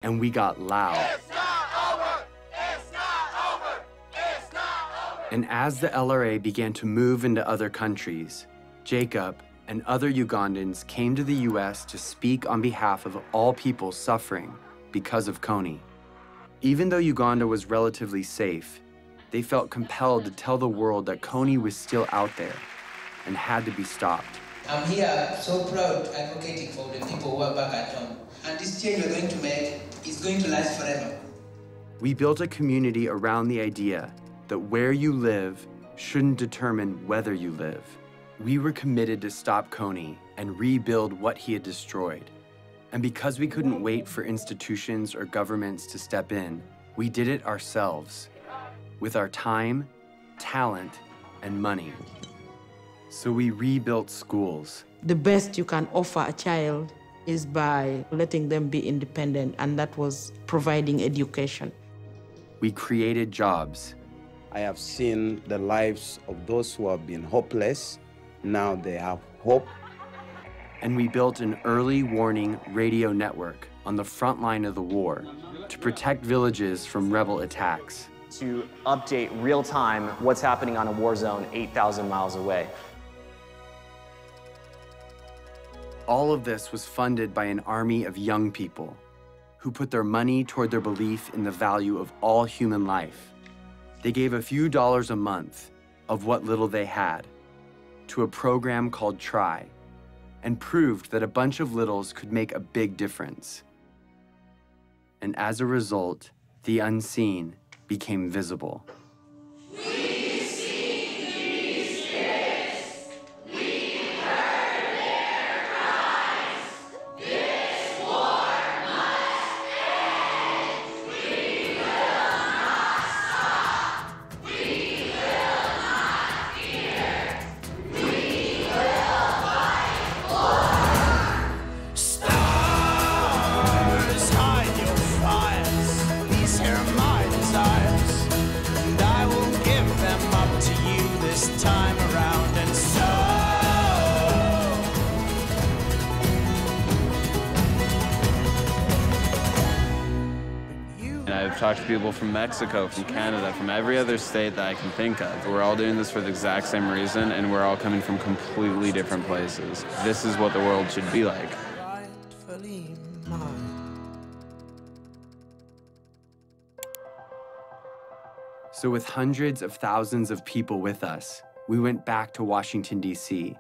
and we got loud. It's not over! It's not over! It's not over! And as the LRA began to move into other countries, Jacob and other Ugandans came to the US to speak on behalf of all people suffering because of Kony. Even though Uganda was relatively safe, they felt compelled to tell the world that Kony was still out there and had to be stopped. I'm here so proud advocating for the people who are back at home. And this change we're going to make is going to last forever. We built a community around the idea that where you live shouldn't determine whether you live. We were committed to stop Kony and rebuild what he had destroyed. And because we couldn't wait for institutions or governments to step in, we did it ourselves, with our time, talent, and money. So we rebuilt schools. The best you can offer a child is by letting them be independent, and that was providing education. We created jobs. I have seen the lives of those who have been hopeless. Now they have hope. And we built an early warning radio network on the front line of the war to protect villages from rebel attacks. To update real time what's happening on a war zone 8,000 miles away. All of this was funded by an army of young people who put their money toward their belief in the value of all human life. They gave a few dollars a month of what little they had to a program called Try, and proved that a bunch of littles could make a big difference. And as a result, the unseen became visible. I've talked to people from Mexico, from Canada, from every other state that I can think of. We're all doing this for the exact same reason, and we're all coming from completely different places. This is what the world should be like. So with hundreds of thousands of people with us, we went back to Washington, D.C.,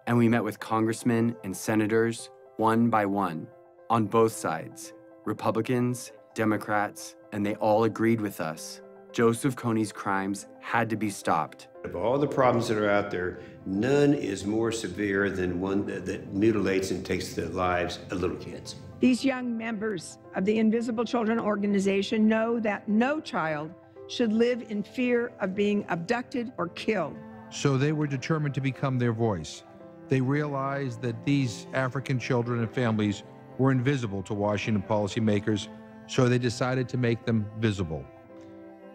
and we met with congressmen and senators, one by one, on both sides, Republicans, Democrats, and they all agreed with us. Joseph Kony's crimes had to be stopped. Of all the problems that are out there, none is more severe than one that mutilates and takes the lives of little kids. These young members of the Invisible Children organization know that no child should live in fear of being abducted or killed. So they were determined to become their voice. They realized that these African children and families were invisible to Washington policymakers, so they decided to make them visible.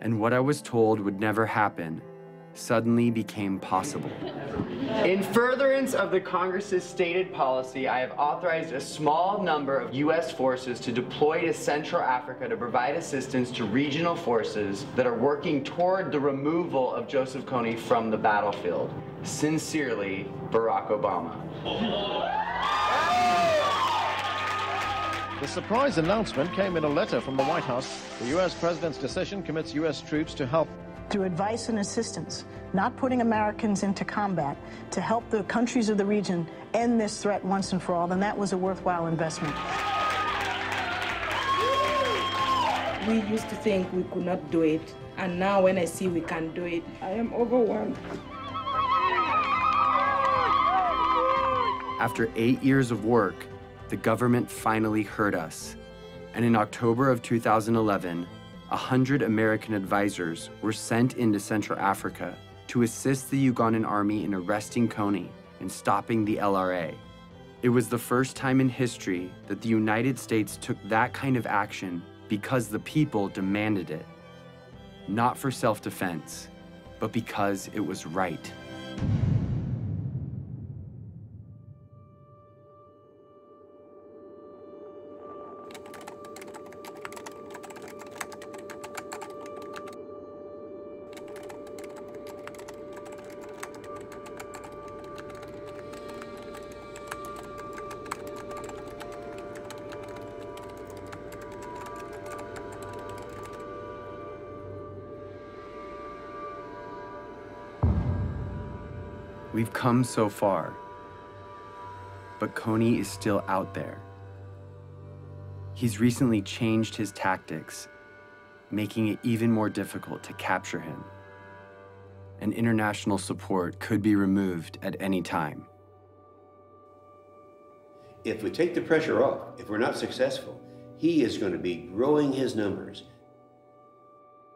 And what I was told would never happen suddenly became possible. In furtherance of the Congress's stated policy, I have authorized a small number of U.S. forces to deploy to Central Africa to provide assistance to regional forces that are working toward the removal of Joseph Kony from the battlefield. Sincerely, Barack Obama. The surprise announcement came in a letter from the White House. The U.S. President's decision commits U.S. troops to help. Through advice and assistance, not putting Americans into combat, to help the countries of the region end this threat once and for all, then that was a worthwhile investment. We used to think we could not do it, and now when I see we can do it, I am overwhelmed. After 8 years of work, the government finally heard us. And in October of 2011, 100 American advisors were sent into Central Africa to assist the Ugandan army in arresting Kony and stopping the LRA. It was the first time in history that the United States took that kind of action because the people demanded it. Not for self-defense, but because it was right. We've come so far, but Kony is still out there. He's recently changed his tactics, making it even more difficult to capture him. And international support could be removed at any time. If we take the pressure off, if we're not successful, he is going to be growing his numbers.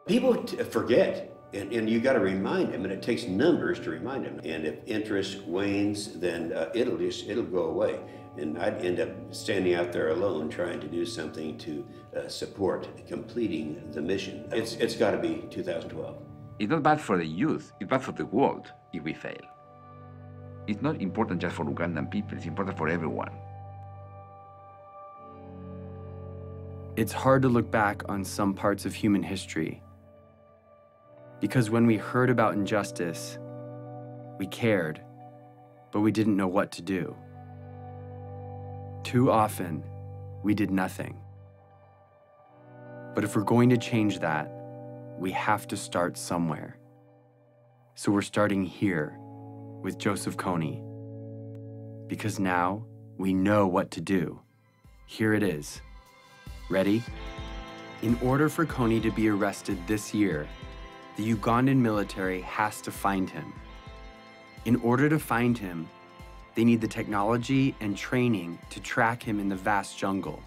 People forget, and you got to remind them, and it takes numbers to remind them. And if interest wanes, then it'll go away. And I'd end up standing out there alone trying to do something to support completing the mission. It's got to be 2012. It's not bad for the youth, it's bad for the world if we fail. It's not important just for Ugandan people, it's important for everyone. It's hard to look back on some parts of human history, because when we heard about injustice, we cared, but we didn't know what to do. Too often, we did nothing. But if we're going to change that, we have to start somewhere. So we're starting here with Joseph Kony, because now we know what to do. Here it is. Ready? In order for Kony to be arrested this year, the Ugandan military has to find him. In order to find him, they need the technology and training to track him in the vast jungle.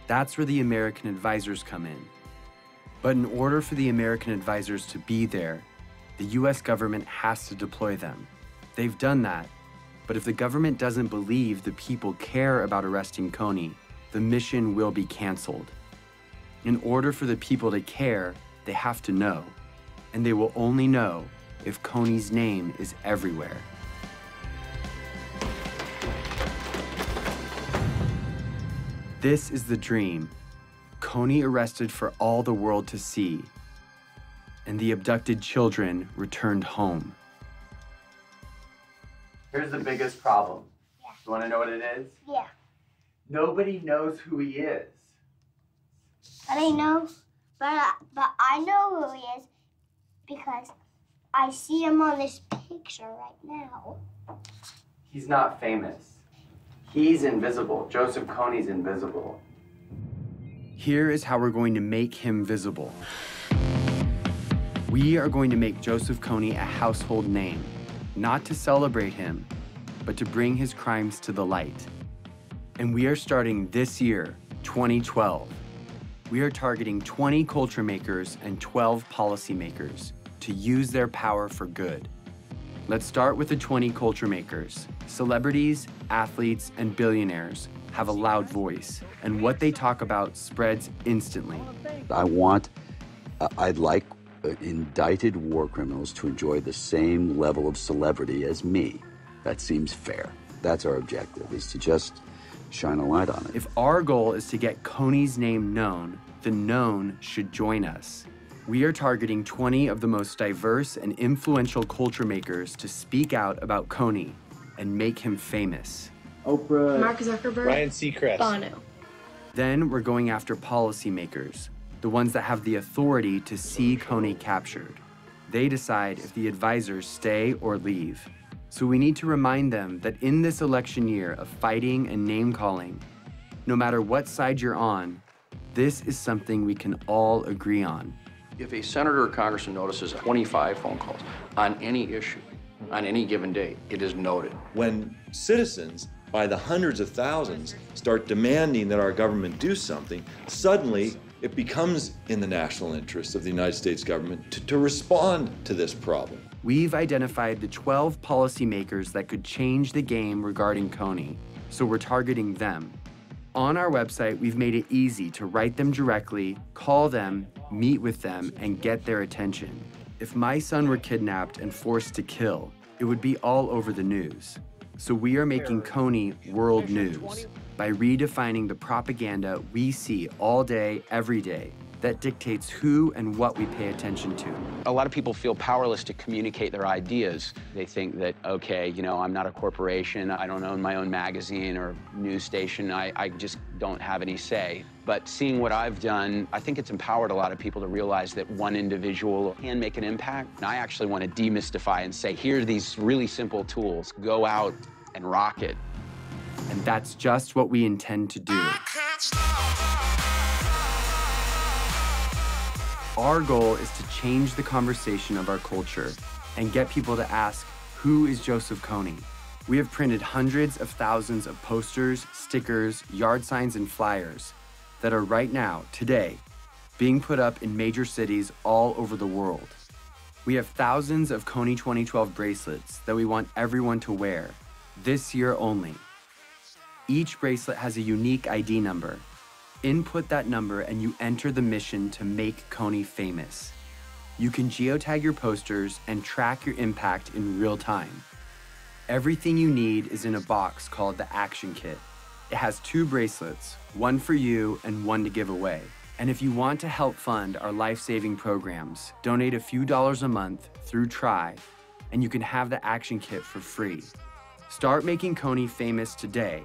That's where the American advisors come in. But in order for the American advisors to be there, the US government has to deploy them. They've done that, but if the government doesn't believe the people care about arresting Kony, the mission will be canceled. In order for the people to care, they have to know, and they will only know if Kony's name is everywhere. This is the dream. Kony arrested for all the world to see, and the abducted children returned home. Here's the biggest problem. Yeah. You want to know what it is? Yeah. Nobody knows who he is. But I know who he is because I see him on this picture right now. He's not famous. He's invisible. Joseph Kony's invisible. Here is how we're going to make him visible. We are going to make Joseph Kony a household name, not to celebrate him, but to bring his crimes to the light. And we are starting this year, 2012. We are targeting 20 culture makers and 12 policymakers to use their power for good. Let's start with the 20 culture makers. Celebrities, athletes, and billionaires have a loud voice, and what they talk about spreads instantly. I'd like indicted war criminals to enjoy the same level of celebrity as me. That seems fair. That's our objective, is to just shine a light on it. If our goal is to get Kony's name known, the known should join us. We are targeting 20 of the most diverse and influential culture makers to speak out about Kony and make him famous. Oprah, Mark Zuckerberg, Ryan Seacrest, Bono. Then we're going after policymakers, the ones that have the authority to see Kony captured. They decide if the advisors stay or leave. So we need to remind them that in this election year of fighting and name-calling, no matter what side you're on, this is something we can all agree on. If a senator or congressman notices 25 phone calls on any issue, on any given day, it is noted. When citizens, by the hundreds of thousands, start demanding that our government do something, suddenly it becomes in the national interest of the United States government to respond to this problem. We've identified the 12 policymakers that could change the game regarding Kony, so we're targeting them. On our website, we've made it easy to write them directly, call them, meet with them, and get their attention. If my son were kidnapped and forced to kill, it would be all over the news. So we are making Kony world news by redefining the propaganda we see all day, every day, that dictates who and what we pay attention to. A lot of people feel powerless to communicate their ideas. They think that, okay, you know, I'm not a corporation, I don't own my own magazine or news station, I just don't have any say. But seeing what I've done, I think it's empowered a lot of people to realize that one individual can make an impact. And I actually want to demystify and say, here are these really simple tools. Go out and rock it. And that's just what we intend to do. Our goal is to change the conversation of our culture and get people to ask, who is Joseph Kony? We have printed hundreds of thousands of posters, stickers, yard signs, and flyers that are right now, today, being put up in major cities all over the world. We have thousands of Kony 2012 bracelets that we want everyone to wear, this year only. Each bracelet has a unique ID number. Input that number and you enter the mission to make Kony famous. You can geotag your posters and track your impact in real time. Everything you need is in a box called the Action Kit. It has 2 bracelets, one for you and one to give away. And if you want to help fund our life-saving programs, donate a few dollars a month through Try, and you can have the Action Kit for free. Start making Kony famous today.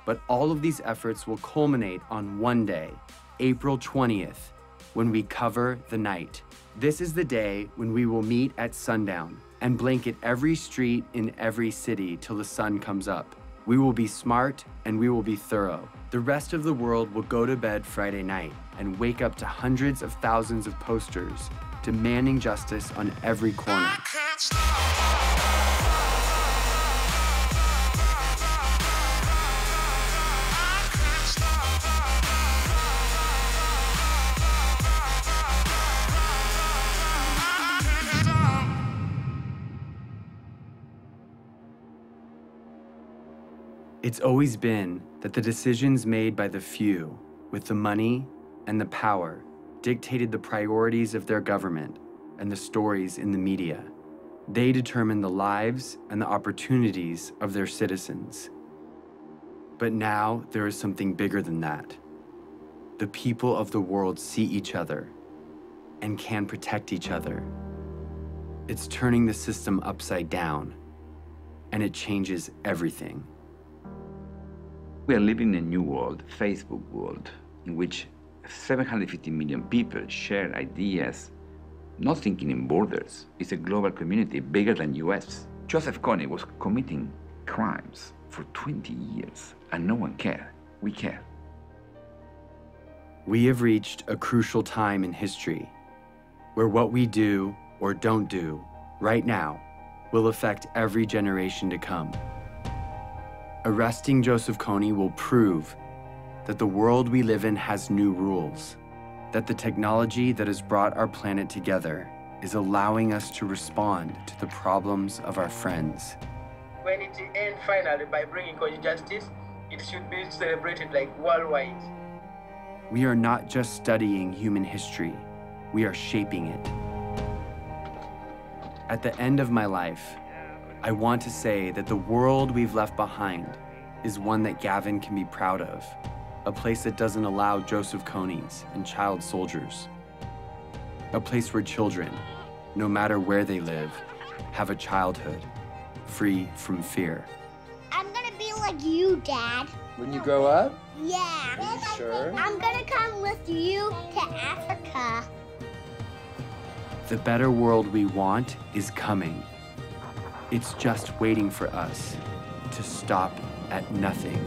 But all of these efforts will culminate on one day, April 20th, when we cover the night. This is the day when we will meet at sundown and blanket every street in every city till the sun comes up. We will be smart and we will be thorough. The rest of the world will go to bed Friday night and wake up to hundreds of thousands of posters demanding justice on every corner. It's always been that the decisions made by the few, with the money and the power, dictated the priorities of their government and the stories in the media. They determine the lives and the opportunities of their citizens. But now there is something bigger than that. The people of the world see each other and can protect each other. It's turning the system upside down, and it changes everything. We are living in a new world, Facebook world, in which 750 million people share ideas, not thinking in borders. It's a global community bigger than US. Joseph Kony was committing crimes for 20 years, and no one cared. We care. We have reached a crucial time in history where what we do or don't do right now will affect every generation to come. Arresting Joseph Kony will prove that the world we live in has new rules, that the technology that has brought our planet together is allowing us to respond to the problems of our friends. When it ends finally by bringing Kony justice, it should be celebrated like worldwide. We are not just studying human history, we are shaping it. At the end of my life, I want to say that the world we've left behind is one that Gavin can be proud of, a place that doesn't allow Joseph Konys and child soldiers, a place where children, no matter where they live, have a childhood free from fear. I'm gonna be like you, Dad. When you grow up? Yeah. Are you sure? I'm gonna come with you to Africa. The better world we want is coming. It's just waiting for us to stop at nothing.